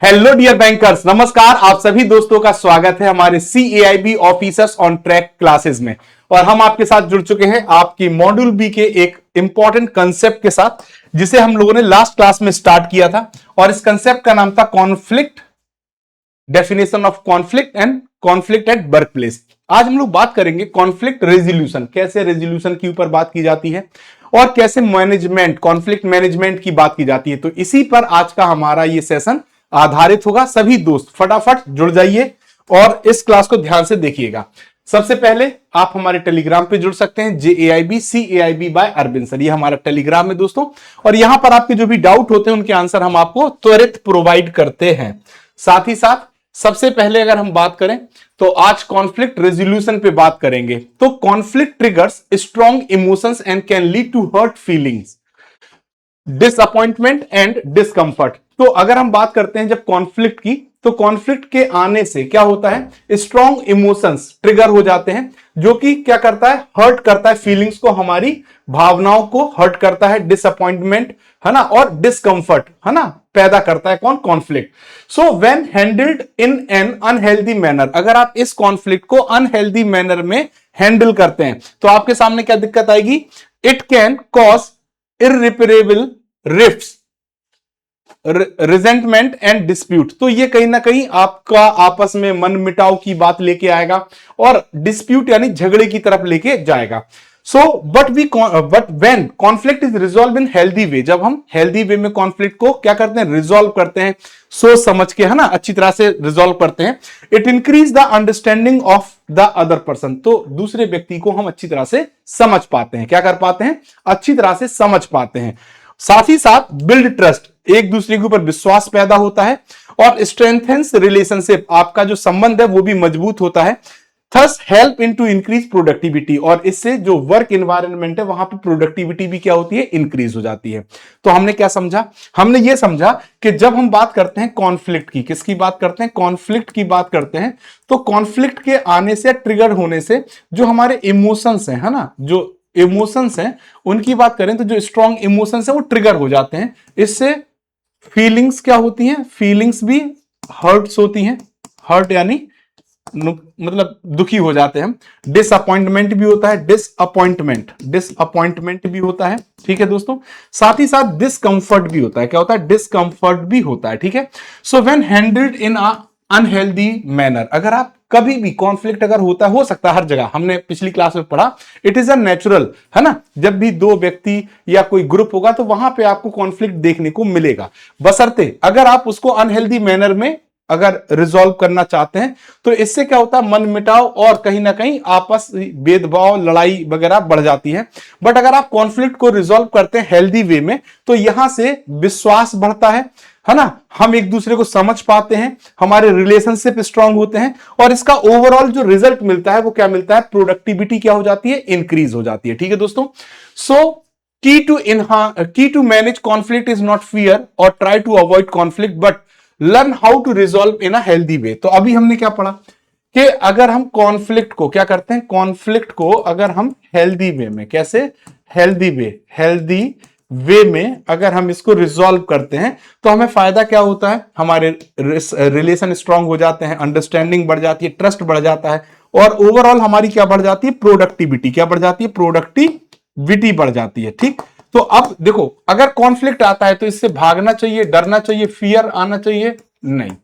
Hello dear bankers, नमस्कार। आप सभी दोस्तों का स्वागत है हमारे CAIB officers on track classes में। और हम आपके साथ जुड़ चुके हैं आपकी मॉड्यूल बी के एक इंपॉर्टेंट कंसेप्ट के साथ, जिसे हम लोगों ने लास्ट क्लास में स्टार्ट किया था। और इस कंसेप्ट का नाम था conflict, definition of conflict and conflict at work place. आज हम लोग बात करेंगे कॉन्फ्लिक्ट रेजोल्यूशन, कैसे रेजोल्यूशन के ऊपर बात की जाती है और कैसे मैनेजमेंट, कॉन्फ्लिक्ट मैनेजमेंट की बात की जाती है। तो इसी पर आज का हमारा ये सेशन आधारित होगा। सभी दोस्त फटाफट जुड़ जाइए और इस क्लास को ध्यान से देखिएगा। सबसे पहले आप हमारे टेलीग्राम पे जुड़ सकते हैं, JAIB CAIB by Arvind sir, ये हमारा टेलीग्राम है दोस्तों। और यहां पर आपके जो भी डाउट होते हैं उनके आंसर हम आपको त्वरित प्रोवाइड करते हैं। साथ ही साथ सबसे पहले अगर हम बात करें तो आज कॉन्फ्लिक्ट रेजोल्यूशन पे बात करेंगे। तो conflict triggers strong emotions and can lead to hurt feelings, disappointment and discomfort. तो अगर हम बात करते हैं जब कॉन्फ्लिक्ट की, तो कॉन्फ्लिक्ट के आने से क्या होता है, स्ट्रॉन्ग इमोशंस ट्रिगर हो जाते हैं, जो कि क्या करता है, हर्ट करता है फीलिंग्स को, हमारी भावनाओं को हर्ट करता है। डिसअपॉइंटमेंट है ना, और डिस्कंफर्ट है ना, पैदा करता है कौन, conflict. So when handled in an unhealthy manner, अगर आप इस कॉन्फ्लिक्ट को अनहेल्दी मैनर में हैंडल करते हैं तो आपके सामने क्या दिक्कत आएगी, it can cause irreparable rifts, resentment and dispute. तो ये कहीं ना कहीं आपका आपस में मन मिटाव की बात लेके आएगा और डिस्प्यूट यानी झगड़े की तरफ लेके जाएगा। So but when conflict is resolve in healthy way, जब हम हेल्दी वे में कॉन्फ्लिक्ट को क्या करते हैं, रिजॉल्व करते हैं, सोच समझ के, है ना, अच्छी तरह से रिजॉल्व करते हैं। It increase the understanding of the other person, तो दूसरे व्यक्ति को हम अच्छी तरह से समझ पाते हैं, क्या कर पाते हैं, अच्छी तरह से समझ पाते हैं। साथ ही साथ बिल्ड ट्रस्ट, एक दूसरे के ऊपर विश्वास पैदा होता है और स्ट्रेंथेंस रिलेशनशिप, आपका जो संबंध है वो भी मजबूत होता है। Thus help in to increase productivity, और इससे जो वर्क एनवायरनमेंट है वहां पे प्रोडक्टिविटी भी क्या होती है, इंक्रीज हो जाती है। तो हमने क्या समझा, हमने ये समझा कि जब हम बात करते हैं कॉन्फ्लिक्ट की, किसकी बात करते हैं, कॉन्फ्लिक्ट की बात करते हैं, तो कॉन्फ्लिक्ट के आने से, ट्रिगर होने से जो हमारे इमोशंस हैं, है ना, जो इमोशंस हैं उनकी बात करें तो जो स्ट्रॉन्ग इमोशंस हैं वो ट्रिगर हो जाते हैं। इससे फीलिंग्स क्या होती हैं, फीलिंग्स भी हर्ट्स होती हैं, हर्ट यानी मतलब दुखी हो जाते हैं। डिसअपॉइंटमेंट भी होता है, डिसअपॉइंटमेंट भी होता है, ठीक है दोस्तों। साथ ही साथ डिस्कंफर्ट भी होता है, क्या होता है, डिस्कंफर्ट भी होता है, ठीक है। So when handled in a unhealthy manner, अगर आप कभी भी कॉन्फ्लिक्ट अगर होता है, हो सकता है हर जगह, हमने पिछली क्लास में पढ़ा, इट इज अ नेचुरल, है ना, जब भी दो व्यक्ति या कोई ग्रुप होगा तो वहां पे आपको कॉन्फ्लिक्ट देखने को मिलेगा, बशर्ते अगर आप उसको अनहेल्दी मैनर में अगर रिजॉल्व करना चाहते हैं। तो इससे क्या होता है, मन मिटाव और कहीं ना कहीं आपस भेदभाव, लड़ाई वगैरह बढ़ जाती है। बट अगर आप कॉन्फ्लिक्ट को रिजॉल्व करते हैं हेल्दी वे में, तो यहां से विश्वास बढ़ता है ना, हम एक दूसरे को समझ पाते हैं, हमारे रिलेशनशिप स्ट्रांग होते हैं, और इसका ओवरऑल जो रिजल्ट मिलता है वो क्या मिलता है, प्रोडक्टिविटी क्या हो जाती है, इंक्रीज हो जाती है, ठीक है दोस्तों। So key to manage conflict is not fear और try to avoid conflict but learn how to resolve in a healthy way. तो अभी हमने क्या पढ़ा कि अगर हम कॉन्फ्लिक्ट को क्या करते हैं, कॉन्फ्लिक्ट को अगर हम हेल्दी वे में, कैसे, हेल्दी वे में अगर हम इसको रिजॉल्व करते हैं तो हमें फायदा क्या होता है, हमारे रिलेशन स्ट्रांग हो जाते हैं, अंडरस्टैंडिंग बढ़ जाती है, ट्रस्ट बढ़ जाता है, और ओवरऑल हमारी क्या बढ़ जाती है, प्रोडक्टिविटी क्या बढ़ जाती है, प्रोडक्टिविटी बढ़ जाती है, ठीक। तो अब देखो, अगर कॉन्फ्लिक्ट आता है तो इससे भागना चाहिए, डरना चाहिए, फियर आना चाहिए, नहीं।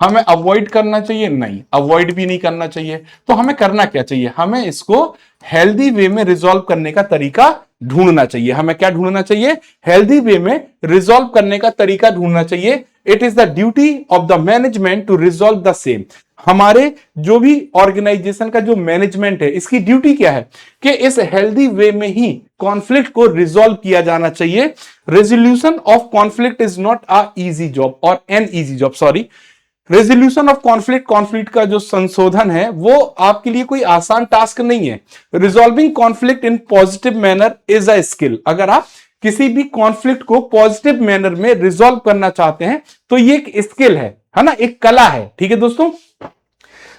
हमें अवॉइड करना चाहिए, नहीं, अवॉइड भी नहीं करना चाहिए। तो हमें करना क्या चाहिए, हमें इसको हेल्दी वे में रिजॉल्व करने का तरीका ढूंढना चाहिए। हमें क्या ढूंढना चाहिए, हेल्दी वे में रिजॉल्व करने का तरीका ढूंढना चाहिए। It is the duty of the management to resolve the same. हमारे जो भी ऑर्गेनाइजेशन का जो मैनेजमेंट है, इसकी ड्यूटी क्या है कि इस हेल्दी वे में ही कॉन्फ्लिक्ट को रिजॉल्व किया जाना चाहिए। Resolution of conflict is not a easy job और an easy job, sorry, resolution of conflict का जो संशोधन है वो आपके लिए कोई आसान टास्क नहीं है। Resolving conflict in positive manner is a skill. अगर आप किसी भी कॉन्फ्लिक्ट को पॉजिटिव मैनर में रिजॉल्व करना चाहते हैं तो ये एक स्किल है ना, एक कला है, ठीक है दोस्तों।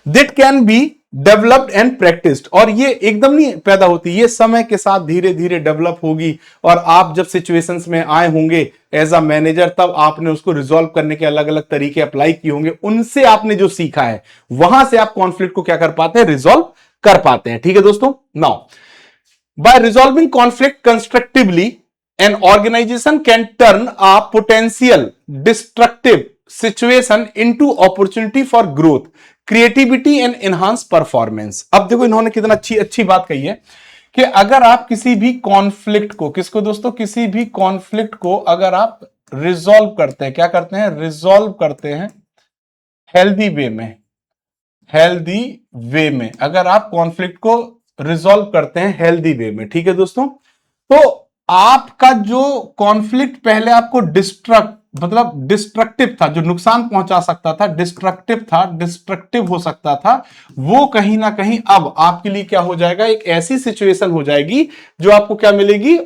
That can be developed and practised, और ये एकदम नहीं पैदा होती, ये समय के साथ धीरे धीरे डेवलप होगी, और आप जब सिचुएशंस में आए होंगे एज अ मैनेजर, तब आपने उसको रिजॉल्व करने के अलग अलग तरीके अप्लाई किए होंगे, उनसे आपने जो सीखा है वहां से आप कॉन्फ्लिक्ट को क्या कर पाते हैं, रिजॉल्व कर पाते हैं। ठीक है दोस्तों, now by resolving conflict constructively an organization can turn a potential destructive situation into opportunity for growth, creativity and enhanced performance। अब देखो इन्होंने कितना अच्छी अच्छी बात कही है कि अगर आप किसी भी कॉन्फ्लिक्ट को, किसको दोस्तों, किसी भी कॉन्फ्लिक्ट को अगर आप रिजॉल्व करते हैं, क्या करते हैं, रिजॉल्व करते हैं हेल्दी वे में, हेल्दी वे में, अगर आप कॉन्फ्लिक्ट को रिजॉल्व करते हैं हेल्दी वे में, ठीक है दोस्तों, तो आपका जो कॉन्फ्लिक्ट पहले आपको डिस्ट्रक्टिव था, जो नुकसान पहुंचा सकता था, डिस्ट्रक्टिव हो सकता था, वो कहीं ना कहीं अब आपके लिए क्या हो जाएगा, एक ऐसी सिचुएशन हो जाएगी जो आपको क्या मिलेगी,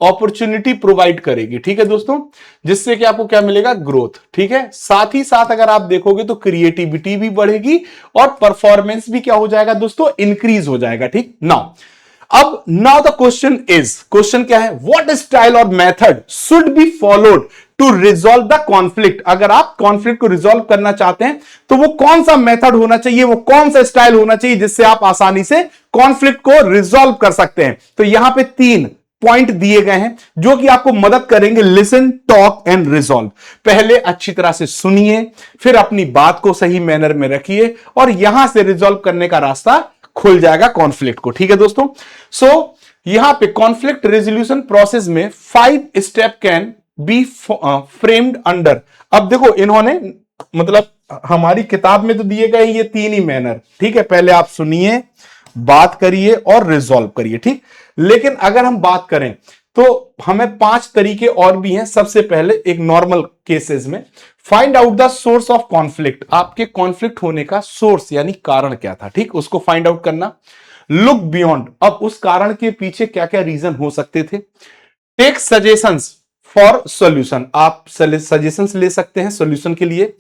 अपॉर्चुनिटी प्रोवाइड करेगी। ठीक है दोस्तों, जिससे कि आपको क्या मिलेगा, ग्रोथ। ठीक है, साथ ही साथ अगर आप देखोगे तो क्रिएटिविटी भी बढ़ेगी और परफॉर्मेंस भी क्या हो जाएगा दोस्तों, इंक्रीज हो जाएगा। ठीक, नाउ द क्वेश्चन क्या है, व्हाट स्टाइल और method should be followed to resolve the conflict. अगर आप कॉन्फ्लिक्ट को रिजॉल्व करना चाहते हैं तो वो कौन सा मेथड होना चाहिए, वो कौन सा स्टाइल होना चाहिए जिससे आप आसानी से कॉन्फ्लिक्ट को रिजॉल्व कर सकते हैं। तो यहां पे 3 पॉइंट दिए गए हैं जो कि आपको मदद करेंगे, लिसन, टॉक एंड रिजॉल्व। पहले अच्छी तरह से सुनिए, फिर अपनी बात को सही मैनर में रखिए, और यहां से रिजॉल्व करने का रास्ता खुल जाएगा कॉन्फ्लिक्ट को। ठीक है दोस्तों, सो यहां पे कॉन्फ्लिक्ट रेजोल्यूशन प्रोसेस में 5 step can be framed under. अब देखो इन्होंने मतलब हमारी किताब में तो दिए गए ये 3 ही मैनर। ठीक है, पहले आप सुनिए, बात करिए और रिजॉल्व करिए। ठीक, लेकिन अगर हम बात करें तो हमें 5 तरीके और भी हैं। सबसे पहले एक नॉर्मल केसेस में find out the source of conflict, आपके कॉन्फ्लिक्ट होने का सोर्स यानी कारण क्या था, ठीक, उसको फाइंड आउट करना। लुक बियॉन्ड, अब उस कारण के पीछे क्या क्या रीजन हो सकते थे। टेक सजेशंस फॉर सॉल्यूशन, आप सजेशंस ले सकते हैं सॉल्यूशन के लिए,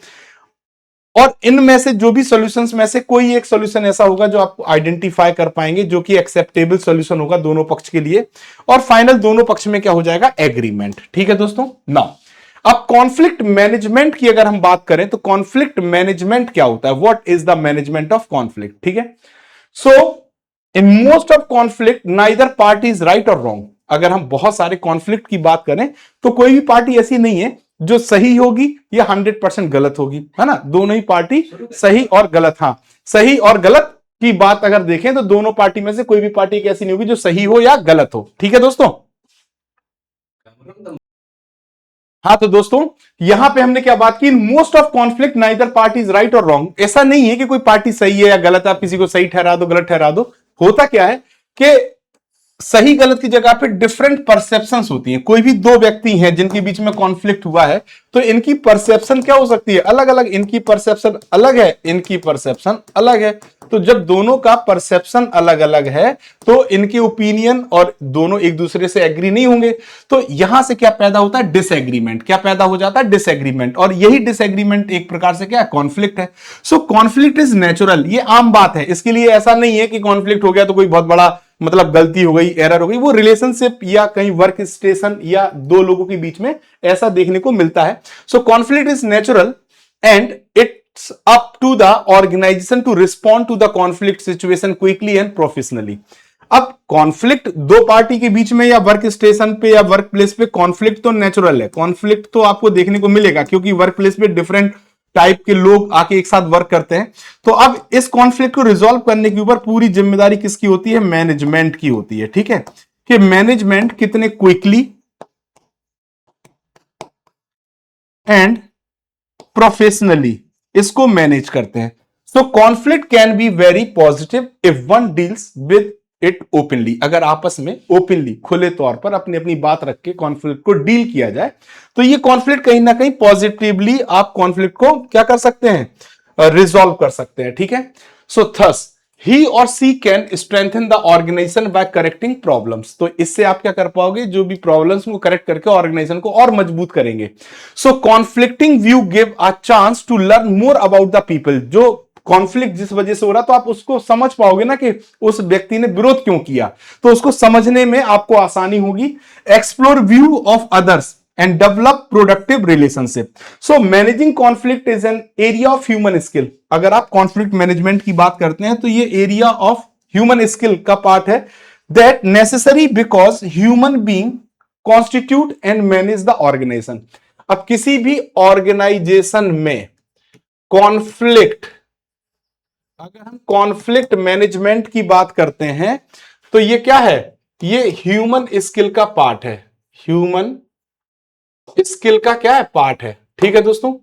और इनमें से जो भी सॉल्यूशंस में से कोई एक सॉल्यूशन ऐसा होगा जो आप आइडेंटिफाई कर पाएंगे जो कि एक्सेप्टेबल सॉल्यूशन होगा दोनों पक्ष के लिए, और फाइनल दोनों पक्ष में क्या हो जाएगा, एग्रीमेंट। ठीक है दोस्तों, नाउ अब कॉन्फ्लिक्ट मैनेजमेंट की अगर हम बात करें तो कॉन्फ्लिक्ट मैनेजमेंट क्या होता है, what is the management of conflict. ठीक है, so in most of conflict neither party is right और रॉन्ग। अगर हम बहुत सारे कॉन्फ्लिक्ट की बात करें तो कोई भी पार्टी ऐसी नहीं है जो सही होगी या 100% गलत होगी, है ना, दोनों ही पार्टी सही और गलत। हाँ, सही और गलत की बात अगर देखें तो दोनों पार्टी में से कोई भी पार्टी ऐसी नहीं होगी जो सही हो या गलत हो। ठीक है दोस्तों, हाँ तो दोस्तों यहां पे हमने क्या बात की, most of conflict neither party is right और रॉन्ग। ऐसा नहीं है कि कोई पार्टी सही है या गलत है, आप किसी को सही ठहरा दो गलत ठहरा दो। होता क्या है कि सही गलत की जगह पे डिफरेंट परसेप्शंस होती हैं। कोई भी 2 व्यक्ति हैं जिनके बीच में कॉन्फ्लिक्ट हुआ है तो इनकी परसेप्शन क्या हो सकती है, अलग अलग। इनकी परसेप्शन अलग है, इनकी परसेप्शन अलग है। तो जब दोनों का परसेप्शन अलग अलग है तो इनके ओपिनियन और दोनों एक दूसरे से एग्री नहीं होंगे, तो यहां से क्या पैदा होता है, डिसएग्रीमेंट। क्या पैदा हो जाता है, डिसएग्रीमेंट। और यही डिसएग्रीमेंट एक प्रकार से क्या है, कॉन्फ्लिक्ट है। सो कॉन्फ्लिक्ट इज नेचुरल, ये आम बात है। इसके लिए ऐसा नहीं है कि कॉन्फ्लिक्ट हो गया तो कोई बहुत बड़ा मतलब गलती हो गई, एरर हो गई। वो रिलेशनशिप या कहीं वर्क स्टेशन या 2 लोगों के बीच में ऐसा देखने को मिलता है। So conflict is natural and it's up to the organisation to respond to the conflict situation quickly and professionally. अब कॉन्फ्लिक्ट 2 पार्टी के बीच में या वर्क स्टेशन पे या वर्क प्लेस पे कॉन्फ्लिक्ट तो नेचुरल है, कॉन्फ्लिक्ट तो आपको देखने को मिलेगा क्योंकि वर्क प्लेस पे डिफरेंट टाइप के लोग आके एक साथ वर्क करते हैं। तो अब इस कॉन्फ्लिक्ट को रिजॉल्व करने के ऊपर पूरी जिम्मेदारी किसकी होती है, मैनेजमेंट की होती है। ठीक है, कि मैनेजमेंट कितने क्विकली एंड प्रोफेशनली इसको मैनेज करते हैं। So conflict can be very positive if one deals with it openly. अगर आपस में ओपनली खुले तौर पर अपनी अपनी बात रख के कॉन्फ्लिक्ट को डील किया जाए तो ये कॉन्फ्लिक्ट कहीं ना कहीं पॉजिटिवली आप कॉन्फ्लिक्ट को क्या कर सकते हैं, रिजॉल्व कर सकते हैं। ठीक है, सो थस ही और सी can strengthen the organisation by correcting problems. तो इससे आप क्या कर पाओगे, जो भी प्रॉब्लम्स को करेक्ट करके ऑर्गेनाइजेशन को और मजबूत करेंगे। So conflicting view give a chance to learn more about the people. जो कॉन्फ्लिक्ट जिस वजह से हो रहा, तो आप उसको समझ पाओगे ना कि उस व्यक्ति ने विरोध क्यों किया, तो उसको समझने में आपको आसानी होगी। Explore view of others and develop productive relationship. So managing conflict is an area of human skill. अगर आप कॉन्फ्लिक्ट मैनेजमेंट की बात करते हैं तो ये एरिया ऑफ ह्यूमन स्किल का पार्ट है, that necessary because human being constitute and manage the organisation. अब किसी भी ऑर्गेनाइजेशन में कॉन्फ्लिक्ट, अगर हम कॉन्फ्लिक्ट मैनेजमेंट की बात करते हैं तो ये क्या है, ये ह्यूमन स्किल का पार्ट है, ह्यूमन स्किल का क्या है, पार्ट है। ठीक है दोस्तों।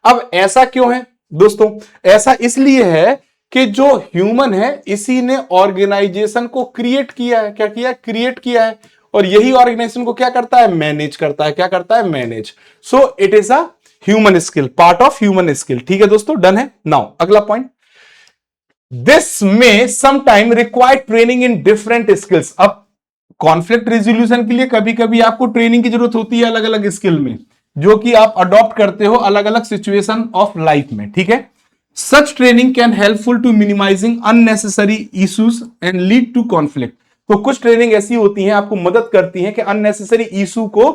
अब ऐसा क्यों है दोस्तों, ऐसा इसलिए है कि जो ह्यूमन है इसी ने ऑर्गेनाइजेशन को क्रिएट किया है। क्या किया है, क्रिएट किया है, और यही ऑर्गेनाइजेशन को क्या करता है, मैनेज करता है। क्या करता है, manage. So it is a human skill, part of human skill. ठीक है दोस्तों, डन है। नाउ अगला पॉइंट, दिस में sometime require training in different skills. अब कॉन्फ्लिक्ट रेजोल्यूशन के लिए कभी कभी आपको ट्रेनिंग की जरूरत होती है अलग अलग स्किल में, जो कि आप अडॉप्ट करते हो अलग अलग सिचुएशन ऑफ लाइफ में। ठीक है, such training can helpful to minimising unnecessary issues and lead to conflict. तो कुछ ट्रेनिंग ऐसी होती हैं आपको मदद करती हैं कि अननेसेसरी इशू को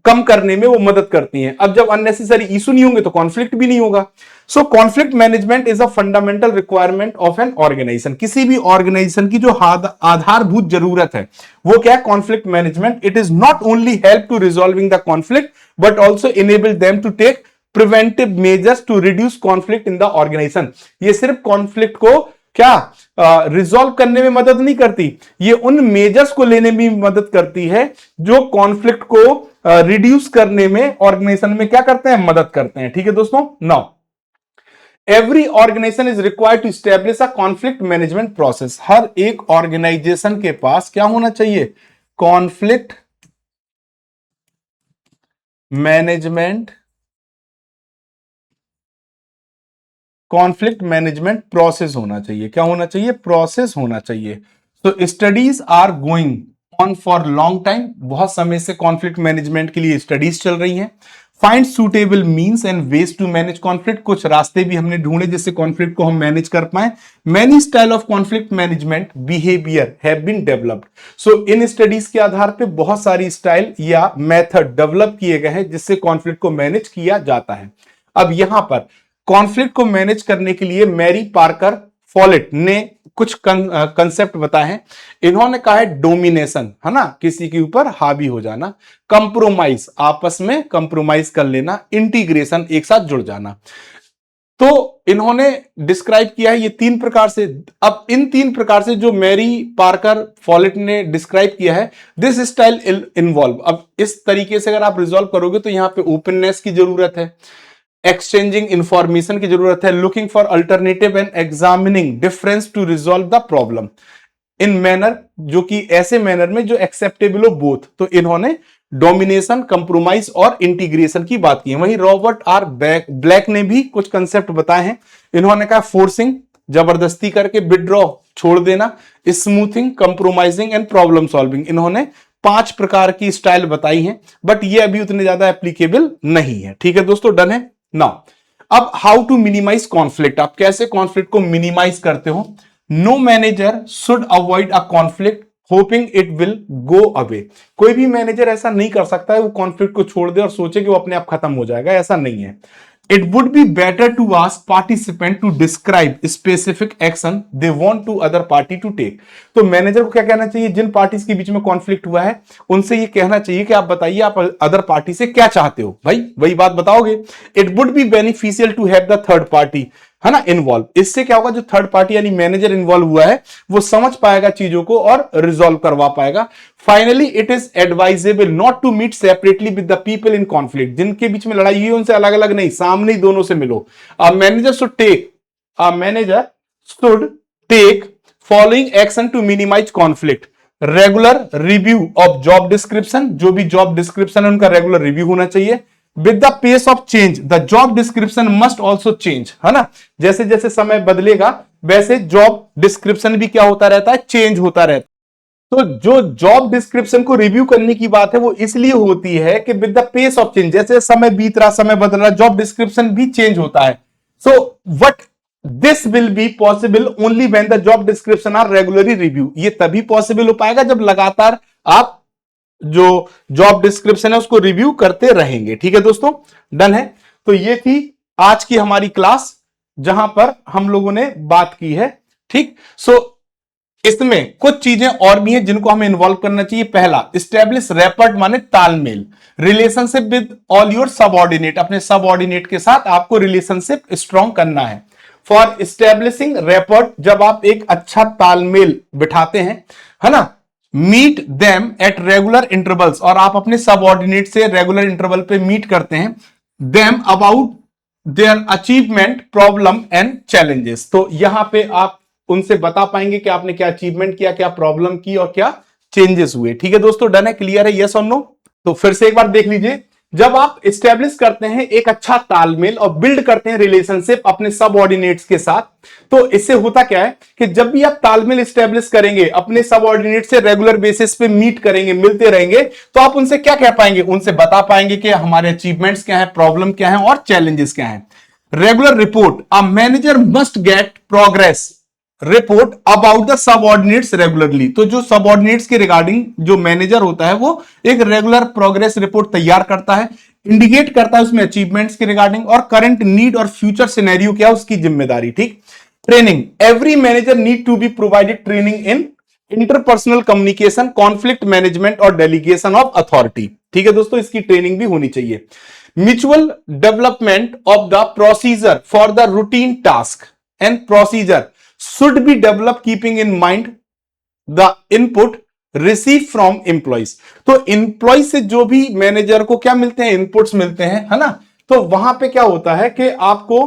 कम करने में वो मदद करती हैं। अब जब अननेसेसरी इशू नहीं होंगे तो कॉन्फ्लिक्ट भी नहीं होगा। So conflict management is a fundamental requirement of an organisation. किसी भी ऑर्गेनाइजेशन की जो आधारभूत जरूरत है वो क्या है, conflict management. It is not only help to resolving the conflict but also enable them to take preventive measures to reduce conflict in the organisation. ये सिर्फ कॉन्फ्लिक्ट को क्या रिजॉल्व करने में मदद नहीं करती, ये उन मेजर्स को लेने में मदद करती है जो कॉन्फ्लिक्ट को रिड्यूस करने में ऑर्गेनाइजेशन में क्या करते हैं, मदद करते हैं। ठीक है दोस्तों। Now every organisation is required to establish a conflict management process. हर एक ऑर्गेनाइजेशन के पास क्या होना चाहिए, conflict management, conflict management process होना चाहिए। क्या होना चाहिए, प्रोसेस होना चाहिए। तो studies are going on for long time. बहुत समय से कॉन्फ्लिक्ट मैनेजमेंट के लिए स्टडीज चल रही हैं। Find suitable means and ways to manage conflict. कुछ रास्ते भी हमने ढूंढे जिससे कॉन्फ्लिक्ट को हम मैनेज कर पाए। Many style of conflict management behaviour have been developed. So in studies के आधार पे बहुत सारी स्टाइल या मेथड डेवलप किए गए हैं जिससे कॉन्फ्लिक्ट को मैनेज किया जाता है। अब यहां पर कॉन्फ्लिक्ट को मैनेज करने के लिए मैरी पार्कर फॉलेट ने कुछ कंसेप्ट बताए हैं। इन्होंने कहा है डोमिनेशन, है ना, किसी के ऊपर हावी हो जाना, कंप्रोमाइज, आपस में कंप्रोमाइज कर लेना, इंटीग्रेशन, एक साथ जुड़ जाना। तो इन्होंने डिस्क्राइब किया है ये 3 प्रकार से। अब इन 3 प्रकार से जो मैरी पार्कर फॉलेट ने डिस्क्राइब किया है, दिस स्टाइल इन्वॉल्व। अब इस तरीके से अगर आप रिजॉल्व करोगे तो यहां पे ओपननेस की जरूरत है, एक्सचेंजिंग इंफॉर्मेशन की जरूरत है, looking for alternative and examining difference to resolve the problem in manner, जो कि ऐसे मैनर में जो एक्सेप्टेबल हो बोथ। तो इन्होंने डोमिनेशन, कंप्रोमाइज और इंटीग्रेशन की बात की है। वहीं रॉबर्ट आर ब्लैक ने भी कुछ कंसेप्ट बताए हैं। इन्होंने कहा फोर्सिंग, जबरदस्ती करके, विड्रॉ, छोड़ देना, smoothing, compromising and problem solving. इन्होंने 5 प्रकार की स्टाइल बताई हैं, बट ये अभी उतने ज्यादा एप्लीकेबल नहीं है। ठीक है दोस्तों, डन है। नाउ अब हाउ टू मिनिमाइज कॉन्फ्लिक्ट। आप कैसे कॉन्फ्लिक्ट को मिनिमाइज करते हो। No manager should avoid a conflict hoping it will go away. कोई भी मैनेजर ऐसा नहीं कर सकता है वो कॉन्फ्लिक्ट को छोड़ दे और सोचे कि वो अपने आप खत्म हो जाएगा, ऐसा नहीं है। It would be better to ask participant to describe specific action they want to other party to take. तो मैनेजर को क्या कहना चाहिए, जिन पार्टीज के बीच में कॉन्फ्लिक्ट हुआ है उनसे ये कहना चाहिए कि आप बताइए आप अदर पार्टी से क्या चाहते हो, भाई वही बात बताओगे। It would be beneficial to have the third party, है ना, इन्वॉल्व। इससे क्या होगा, जो थर्ड पार्टी यानी मैनेजर इन्वॉल्व हुआ है वो समझ पाएगा चीजों को और रिजॉल्व करवा पाएगा। Finally it is advisable not to meet separately with the people in conflict. जिनके बीच में लड़ाई हुई है उनसे अलग अलग नहीं, सामने ही दोनों से मिलो। Manager should take following action to minimise conflict. Regular review of job description, जो भी जॉब डिस्क्रिप्शन है उनका रेगुलर रिव्यू होना चाहिए। With the pace of change the job description must also change, है ना, जैसे जैसे समय बदलेगा वैसे जॉब डिस्क्रिप्शन भी क्या होता रहता है, चेंज होता रहता है। तो जो जॉब डिस्क्रिप्शन को रिव्यू करने की बात है वो इसलिए होती है कि with the pace of change, जैसे समय बीत रहा, समय बदल रहा, जॉब डिस्क्रिप्शन भी चेंज होता है। So what this will be possible only when the job description are regularly review. ये तभी पॉसिबल हो पाएगा जब लगातार आप जो जॉब डिस्क्रिप्शन है उसको रिव्यू करते रहेंगे। ठीक है दोस्तों, डन है। तो ये थी आज की हमारी क्लास जहां पर हम लोगों ने बात की है। ठीक, सो इसमें कुछ चीजें और भी हैं जिनको हमें इन्वॉल्व करना चाहिए। पहला, स्टैब्लिश रैपर्ट माने तालमेल, relationship with all your subordinate, अपने सबऑर्डिनेट के साथ आपको रिलेशनशिप स्ट्रॉन्ग करना है। फॉर स्टैब्लिशिंग रैपर्ट, जब आप एक अच्छा तालमेल बिठाते हैं, है ना, meet them at regular intervals, और आप अपने सबऑर्डिनेट से रेगुलर इंटरवल पे मीट करते हैं, them about their achievement, problem and challenges. तो यहां पे आप उनसे बता पाएंगे कि आपने क्या अचीवमेंट किया, क्या प्रॉब्लम की और क्या चेंजेस हुए। ठीक है दोस्तों, डन है, क्लियर है, यस और नो? तो फिर से एक बार देख लीजिए, जब आप स्टेब्लिश करते हैं एक अच्छा तालमेल और बिल्ड करते हैं रिलेशनशिप अपने सबऑर्डिनेट्स के साथ, तो इससे होता क्या है कि जब भी आप तालमेल स्टेब्लिश करेंगे, अपने सबऑर्डिनेट से रेगुलर बेसिस पे मीट करेंगे, मिलते रहेंगे, तो आप उनसे क्या कह पाएंगे? उनसे बता पाएंगे कि हमारे अचीवमेंट्स क्या है, प्रॉब्लम क्या है और चैलेंजेस क्या है। Regular report, a manager must get progress report about the subordinates regularly. तो जो सबऑर्डिनेट्स के रिगार्डिंग जो मैनेजर होता है वो एक रेगुलर प्रोग्रेस रिपोर्ट तैयार करता है, इंडिकेट करता है उसमें अचीवमेंट्स के रिगार्डिंग और करंट नीड और फ्यूचर सिनेरियो क्या है उसकी जिम्मेदारी। ठीक, training, every manager need to be provided training in interpersonal communication, conflict management और डेलीगेशन ऑफ अथॉरिटी। ठीक है दोस्तों, इसकी ट्रेनिंग भी होनी चाहिए। Mutual development of the procedure for the routine task and procedure should be developed keeping in mind the input receive from employees। तो employ से जो भी मैनेजर को क्या मिलते हैं, इनपुट्स मिलते हैं, है ना, तो वहां पे क्या होता है कि आपको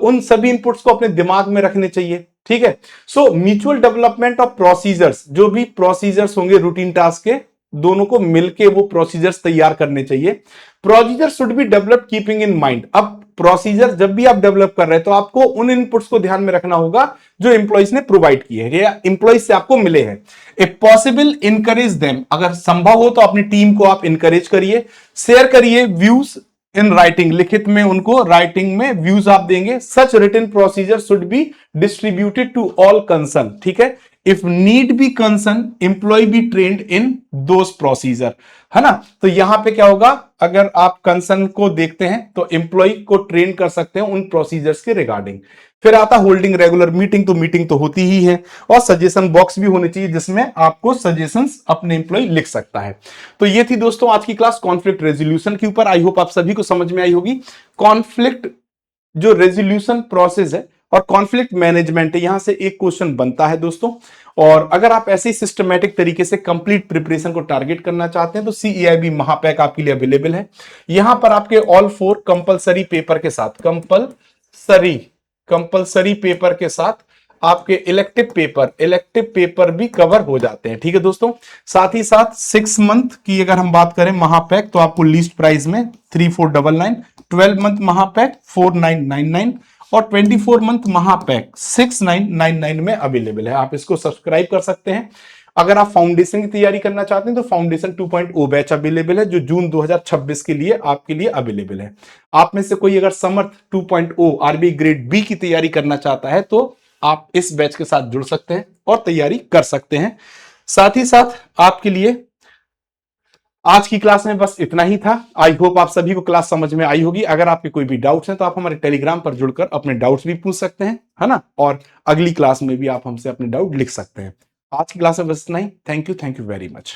उन सभी इनपुट्स को अपने दिमाग में रखने चाहिए। ठीक है, so mutual development of procedures, जो भी प्रोसीजर्स होंगे रूटीन टास्क के, दोनों को मिलके वो प्रोसीजर्स तैयार करने चाहिए। Procedure should be develop keeping in mind, अब प्रोसीजर जब भी आप डेवलप कर रहे हैं तो आपको उन इनपुट्स को ध्यान में रखना होगा जो एम्प्लॉइज ने प्रोवाइड किए हैं या एम्प्लॉइज से आपको मिले हैं। इफ पॉसिबल इनकरेज देम, अगर संभव हो तो अपनी टीम को आप इनकरेज करिए, शेयर करिए व्यूज इन राइटिंग, लिखित में उनको राइटिंग में व्यूज आप देंगे। Such written procedure should be distributed to all concern. ठीक है, if need be concern employ be trained in those procedure, है ना। तो यहां पे क्या होगा, अगर आप कंसर्न को देखते हैं तो एम्प्लॉय को ट्रेन कर सकते हैं उन प्रोसीजर्स के रिगार्डिंग। फिर आता होल्डिंग रेगुलर मीटिंग, तो मीटिंग तो होती ही है, और सजेशन बॉक्स भी होने चाहिए जिसमें आपको सजेशंस अपने एम्प्लॉय लिख सकता है। तो ये थी दोस्तों आज की क्लास कॉन्फ्लिक्ट रेजोल्यूशन के ऊपर। आई होप आप सभी को समझ में आई होगी। कॉन्फ्लिक्ट जो रेजोल्यूशन प्रोसेस है और कॉन्फ्लिक्ट मैनेजमेंट है, यहां से एक क्वेश्चन बनता है दोस्तों। और अगर आप ऐसे ही सिस्टमैटिक तरीके से कंप्लीट प्रिपरेशन को टारगेट करना चाहते हैं तो CEIB महापैक आपके लिए अवेलेबल है। यहां पर आपके ऑल 4 कंपलसरी पेपर के साथ, कंपलसरी पेपर के साथ आपके इलेक्टिव पेपर भी कवर हो जाते हैं। ठीक है दोस्तों, साथ ही साथ 6 मंथ की अगर हम बात करें महापैक, तो आपको लीस्ट प्राइस में 3499, 12 मंथ महापैक 4999 और 24 मंथ महापैक 6999 में अवेलेबल है। आप इसको सब्सक्राइब कर सकते हैं। अगर आप फाउंडेशन की तैयारी करना चाहते हैं तो फाउंडेशन 2.0 बैच अवेलेबल है जो जून 2026 के लिए आपके लिए अवेलेबल है। आप में से कोई अगर समर्थ 2.0 आरबी ग्रेड बी की तैयारी करना चाहता है तो आप इस बैच के साथ जुड़ सकते हैं और तैयारी कर सकते हैं। साथ ही साथ आपके लिए आज की क्लास में बस इतना ही था। आई होप आप सभी को क्लास समझ में आई होगी। अगर आपके कोई भी डाउट्स हैं तो आप हमारे टेलीग्राम पर जुड़कर अपने डाउट्स भी पूछ सकते हैं, है ना, और अगली क्लास में भी आप हमसे अपने डाउट लिख सकते हैं। आज की क्लास में बस इतना ही। Thank you very much.